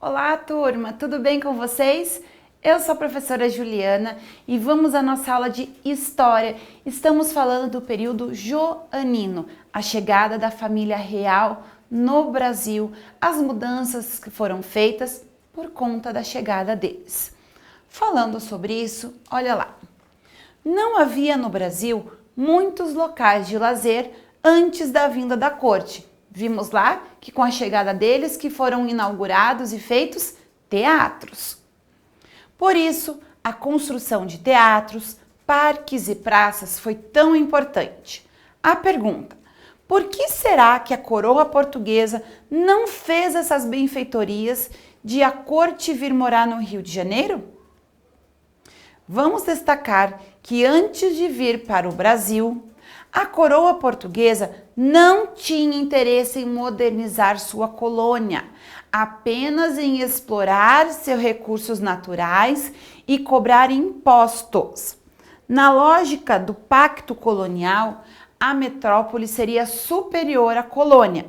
Olá, turma! Tudo bem com vocês? Eu sou a professora Juliana e vamos à nossa aula de História. Estamos falando do período joanino, a chegada da família real no Brasil, as mudanças que foram feitas por conta da chegada deles. Falando sobre isso, olha lá. Não havia no Brasil muitos locais de lazer antes da vinda da corte. Vimos lá que com a chegada deles que foram inaugurados e feitos teatros. Por isso, a construção de teatros, parques e praças foi tão importante. A pergunta: por que será que a coroa portuguesa não fez essas benfeitorias de a corte vir morar no Rio de Janeiro? Vamos destacar que antes de vir para o Brasil, a coroa portuguesa não tinha interesse em modernizar sua colônia, apenas em explorar seus recursos naturais e cobrar impostos. Na lógica do pacto colonial, a metrópole seria superior à colônia,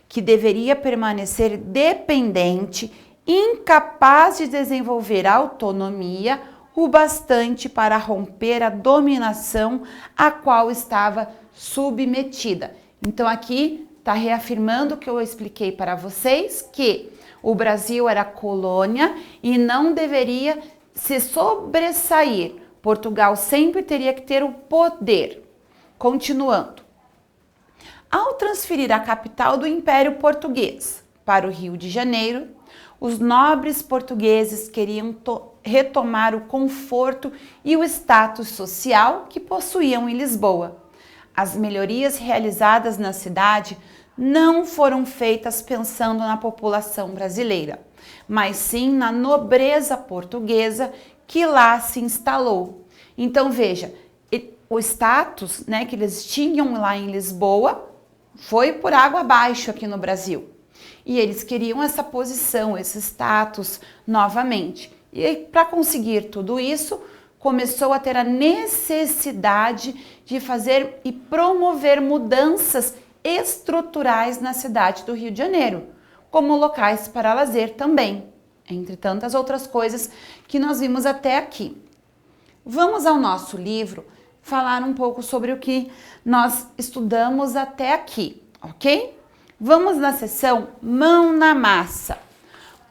que deveria permanecer dependente, incapaz de desenvolver autonomia o bastante para romper a dominação a qual estava submetida. Então aqui está reafirmando o que eu expliquei para vocês, que o Brasil era colônia e não deveria se sobressair. Portugal sempre teria que ter o poder. Continuando. Ao transferir a capital do Império Português para o Rio de Janeiro, os nobres portugueses queriam retomar o conforto e o status social que possuíam em Lisboa. As melhorias realizadas na cidade não foram feitas pensando na população brasileira, mas sim na nobreza portuguesa que lá se instalou. Então veja, o status, que eles tinham lá em Lisboa foi por água abaixo aqui no Brasil. E eles queriam essa posição, esse status novamente. E para conseguir tudo isso, começou a ter a necessidade de fazer e promover mudanças estruturais na cidade do Rio de Janeiro, como locais para lazer também, entre tantas outras coisas que nós vimos até aqui. Vamos ao nosso livro falar um pouco sobre o que nós estudamos até aqui, ok? Vamos na seção Mão na Massa.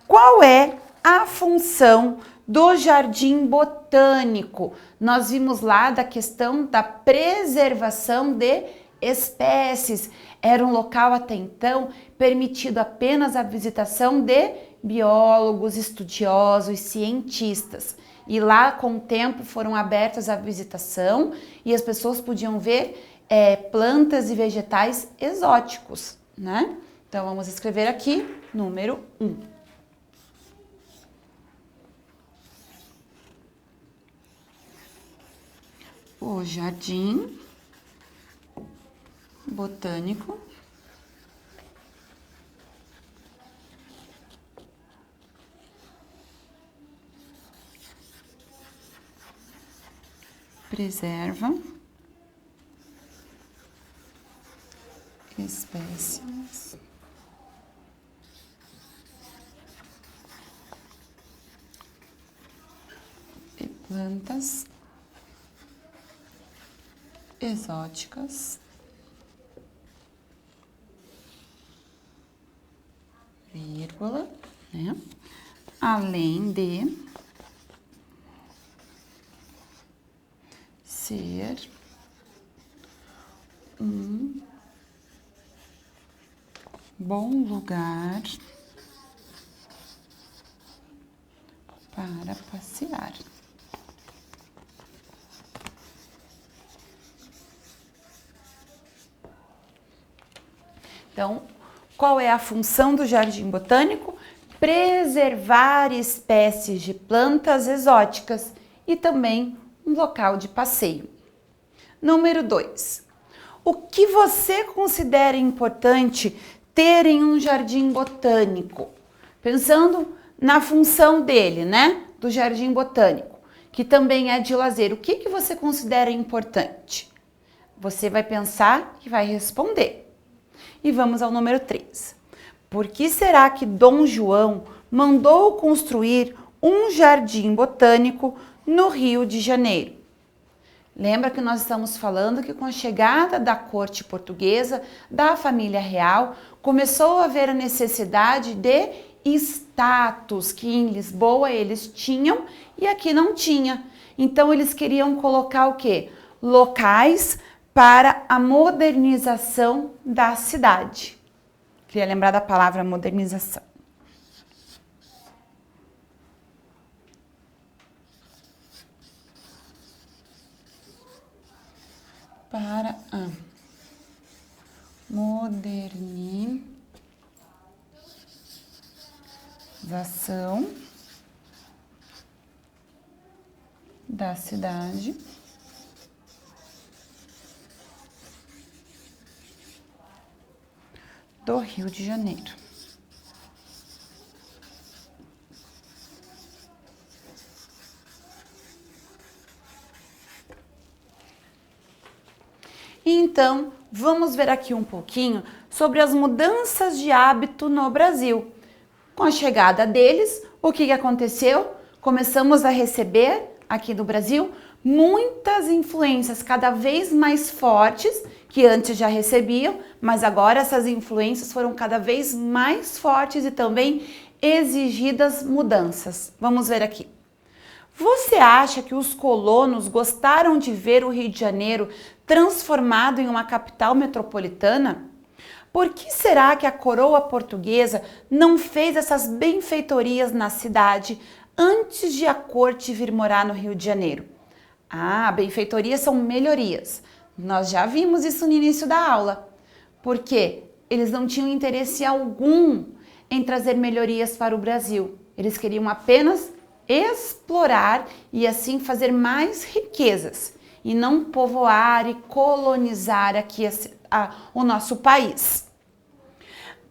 Qual é a função do jardim botânico? Nós vimos lá da questão da preservação de espécies. Era um local até então permitido apenas a visitação de biólogos, estudiosos, cientistas. E lá, com o tempo, foram abertas a visitação e as pessoas podiam ver plantas e vegetais exóticos, né? Então, vamos escrever aqui, número 1. O jardim botânico preserva espécies e plantas exóticas, vírgula, além de ser um bom lugar para passear. Então, qual é a função do jardim botânico? Preservar espécies de plantas exóticas e também um local de passeio. Número 2. O que você considera importante ter em um jardim botânico? Pensando na função dele, do jardim botânico, que também é de lazer. O que você considera importante? Você vai pensar e vai responder. E vamos ao número 3. Por que será que Dom João mandou construir um jardim botânico no Rio de Janeiro. Lembra que nós estamos falando que com a chegada da corte portuguesa, da família real, começou a haver a necessidade de status, que em Lisboa eles tinham e aqui não tinha. Então eles queriam colocar o quê? Locais para a modernização da cidade. Queria lembrar da palavra modernização. Para a modernização da cidade do Rio de Janeiro. Então, vamos ver aqui um pouquinho sobre as mudanças de hábito no Brasil. Com a chegada deles, o que aconteceu? Começamos a receber aqui no Brasil muitas influências cada vez mais fortes, que antes já recebiam, mas agora essas influências foram cada vez mais fortes e também exigidas mudanças. Vamos ver aqui. Você acha que os colonos gostaram de ver o Rio de Janeiro transformado em uma capital metropolitana? Por que será que a coroa portuguesa não fez essas benfeitorias na cidade antes de a corte vir morar no Rio de Janeiro? Ah, benfeitorias são melhorias. Nós já vimos isso no início da aula. Por quê? Eles não tinham interesse algum em trazer melhorias para o Brasil. Eles queriam apenas explorar e assim fazer mais riquezas e não povoar e colonizar aqui o nosso país.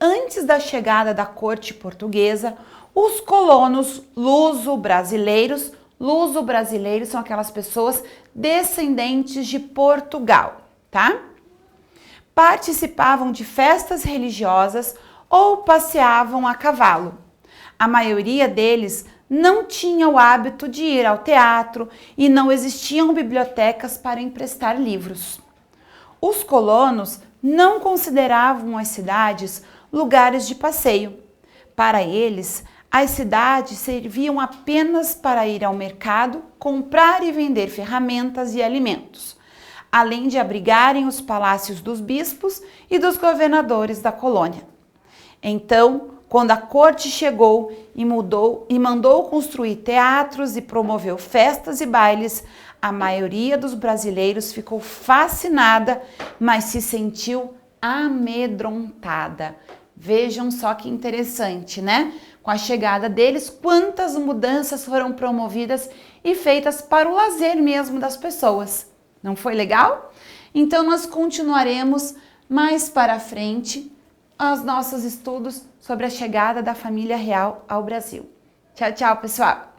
Antes da chegada da corte portuguesa, os colonos luso-brasileiros são aquelas pessoas descendentes de Portugal, tá? Participavam de festas religiosas ou passeavam a cavalo. A maioria deles não tinha o hábito de ir ao teatro e não existiam bibliotecas para emprestar livros. Os colonos não consideravam as cidades lugares de passeio. Para eles, as cidades serviam apenas para ir ao mercado, comprar e vender ferramentas e alimentos, além de abrigarem os palácios dos bispos e dos governadores da colônia. Então, quando a corte chegou e mandou construir teatros e promoveu festas e bailes, a maioria dos brasileiros ficou fascinada, mas se sentiu amedrontada. Vejam só que interessante, né? Com a chegada deles, quantas mudanças foram promovidas e feitas para o lazer mesmo das pessoas. Não foi legal? Então nós continuaremos mais para frente os nossos estudos sobre a chegada da família real ao Brasil. Tchau, tchau, pessoal!